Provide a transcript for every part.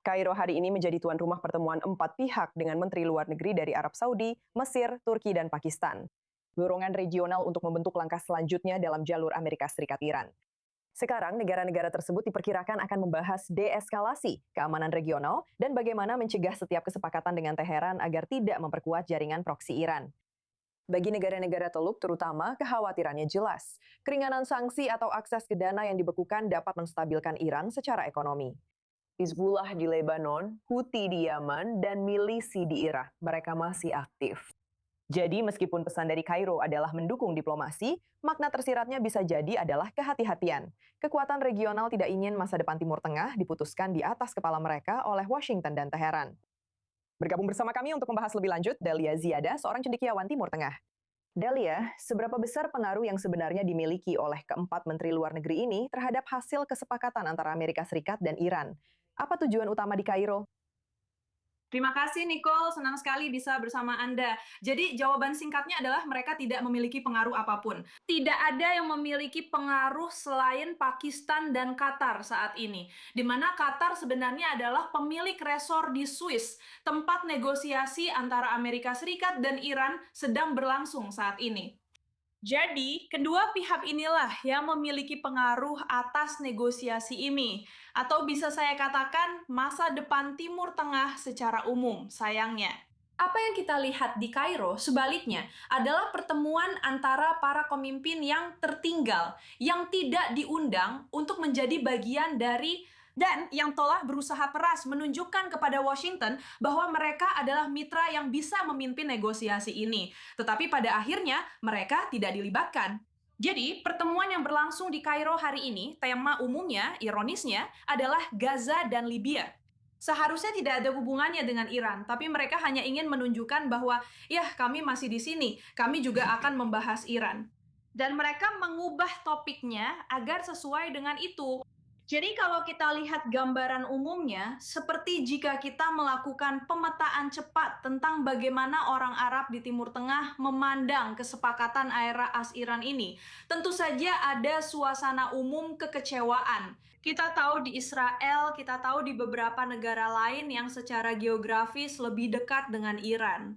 Kairo hari ini menjadi tuan rumah pertemuan 4 pihak dengan Menteri Luar Negeri dari Arab Saudi, Mesir, Turki, dan Pakistan. Dorongan regional untuk membentuk langkah selanjutnya dalam jalur Amerika Serikat-Iran. Sekarang, negara-negara tersebut diperkirakan akan membahas deeskalasi, keamanan regional, dan bagaimana mencegah setiap kesepakatan dengan Teheran agar tidak memperkuat jaringan proksi Iran. Bagi negara-negara Teluk terutama, kekhawatirannya jelas. Keringanan sanksi atau akses ke dana yang dibekukan dapat menstabilkan Iran secara ekonomi. Hizbullah di Lebanon, Houthi di Yaman, dan milisi di Irak. Mereka masih aktif. Jadi meskipun pesan dari Kairo adalah mendukung diplomasi, makna tersiratnya bisa jadi adalah kehati-hatian. Kekuatan regional tidak ingin masa depan Timur Tengah diputuskan di atas kepala mereka oleh Washington dan Teheran. Bergabung bersama kami untuk membahas lebih lanjut, Delia Ziada, seorang cendekiawan Timur Tengah. Delia, seberapa besar pengaruh yang sebenarnya dimiliki oleh keempat menteri luar negeri ini terhadap hasil kesepakatan antara Amerika Serikat dan Iran? Apa tujuan utama di Kairo? Terima kasih Nicole, senang sekali bisa bersama Anda. Jadi jawaban singkatnya adalah mereka tidak memiliki pengaruh apapun. Tidak ada yang memiliki pengaruh selain Pakistan dan Qatar saat ini. Di mana Qatar sebenarnya adalah pemilik resor di Swiss, tempat negosiasi antara Amerika Serikat dan Iran sedang berlangsung saat ini. Jadi, kedua pihak inilah yang memiliki pengaruh atas negosiasi ini. Atau bisa saya katakan, masa depan Timur Tengah secara umum, sayangnya. Apa yang kita lihat di Kairo, sebaliknya, adalah pertemuan antara para pemimpin yang tertinggal, yang tidak diundang untuk menjadi bagian dari dan yang telah berusaha keras menunjukkan kepada Washington bahwa mereka adalah mitra yang bisa memimpin negosiasi ini. Tetapi pada akhirnya, mereka tidak dilibatkan. Jadi, pertemuan yang berlangsung di Kairo hari ini, tema umumnya, ironisnya, adalah Gaza dan Libya. Seharusnya tidak ada hubungannya dengan Iran, tapi mereka hanya ingin menunjukkan bahwa, ya, kami masih di sini, kami juga akan membahas Iran. Dan mereka mengubah topiknya agar sesuai dengan itu. Jadi kalau kita lihat gambaran umumnya, seperti jika kita melakukan pemetaan cepat tentang bagaimana orang Arab di Timur Tengah memandang kesepakatan era AS-Iran ini, tentu saja ada suasana umum kekecewaan. Kita tahu di Israel, kita tahu di beberapa negara lain yang secara geografis lebih dekat dengan Iran.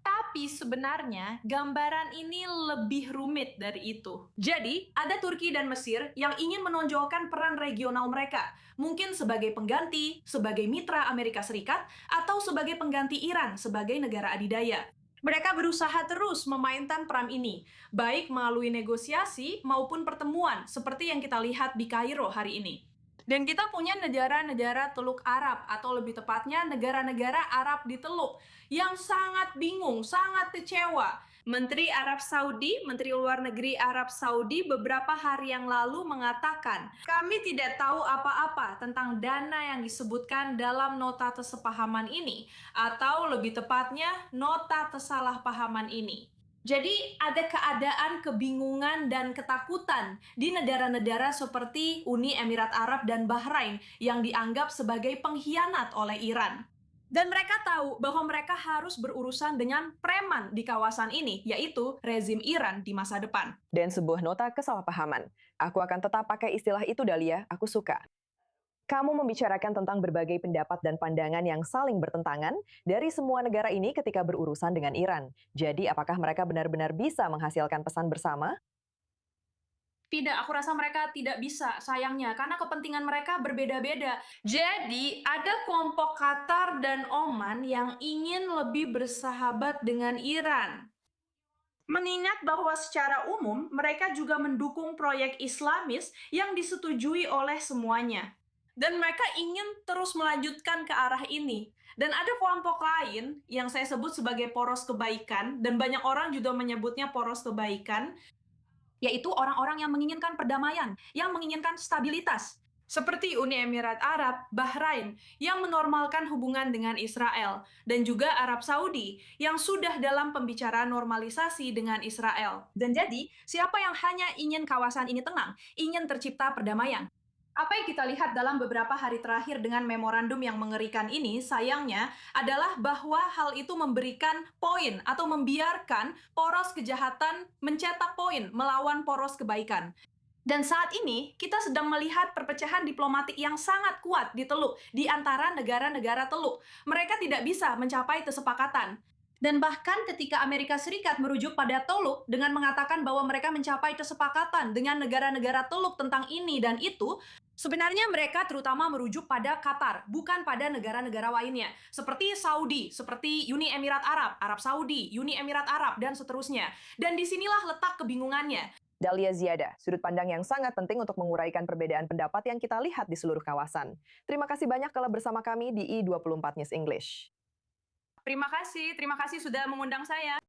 Tapi sebenarnya gambaran ini lebih rumit dari itu. Jadi, ada Turki dan Mesir yang ingin menonjolkan peran regional mereka. Mungkin sebagai pengganti, sebagai mitra Amerika Serikat, atau sebagai pengganti Iran sebagai negara adidaya. Mereka berusaha terus memainkan peran ini, baik melalui negosiasi maupun pertemuan, seperti yang kita lihat di Kairo hari ini. Dan kita punya negara-negara Teluk Arab, atau lebih tepatnya negara-negara Arab di Teluk, yang sangat bingung, sangat kecewa. Menteri Arab Saudi, Menteri Luar Negeri Arab Saudi beberapa hari yang lalu mengatakan, kami tidak tahu apa-apa tentang dana yang disebutkan dalam nota kesepahaman ini, atau lebih tepatnya, nota kesalahpahaman ini. Jadi ada keadaan kebingungan dan ketakutan di negara-negara seperti Uni Emirat Arab dan Bahrain yang dianggap sebagai pengkhianat oleh Iran. Dan mereka tahu bahwa mereka harus berurusan dengan preman di kawasan ini, yaitu rezim Iran di masa depan. Dan sebuah nota kesalahpahaman. Aku akan tetap pakai istilah itu, Dahlia. Aku suka. Kamu membicarakan tentang berbagai pendapat dan pandangan yang saling bertentangan dari semua negara ini ketika berurusan dengan Iran. Jadi, apakah mereka benar-benar bisa menghasilkan pesan bersama? Tidak, aku rasa mereka tidak bisa, sayangnya, karena kepentingan mereka berbeda-beda. Jadi, ada kelompok Qatar dan Oman yang ingin lebih bersahabat dengan Iran. Mengingat bahwa secara umum, mereka juga mendukung proyek Islamis yang disetujui oleh semuanya. Dan mereka ingin terus melanjutkan ke arah ini. Dan ada kelompok lain yang saya sebut sebagai poros kebaikan, dan banyak orang juga menyebutnya poros kebaikan, yaitu orang-orang yang menginginkan perdamaian, yang menginginkan stabilitas. Seperti Uni Emirat Arab, Bahrain, yang menormalkan hubungan dengan Israel, dan juga Arab Saudi, yang sudah dalam pembicaraan normalisasi dengan Israel. Dan jadi, siapa yang hanya ingin kawasan ini tenang, ingin tercipta perdamaian? Apa yang kita lihat dalam beberapa hari terakhir dengan memorandum yang mengerikan ini, sayangnya, adalah bahwa hal itu memberikan poin atau membiarkan poros kejahatan mencetak poin melawan poros kebaikan. Dan saat ini, kita sedang melihat perpecahan diplomatik yang sangat kuat di Teluk, di antara negara-negara Teluk. Mereka tidak bisa mencapai kesepakatan. Dan bahkan ketika Amerika Serikat merujuk pada Teluk dengan mengatakan bahwa mereka mencapai kesepakatan dengan negara-negara Teluk tentang ini dan itu, sebenarnya mereka terutama merujuk pada Qatar, bukan pada negara-negara lainnya. Seperti Saudi, seperti Uni Emirat Arab, Arab Saudi, Uni Emirat Arab, dan seterusnya. Dan disinilah letak kebingungannya. Dahlia Ziada, sudut pandang yang sangat penting untuk menguraikan perbedaan pendapat yang kita lihat di seluruh kawasan. Terima kasih banyak telah bersama kami di I24 News English. Terima kasih sudah mengundang saya.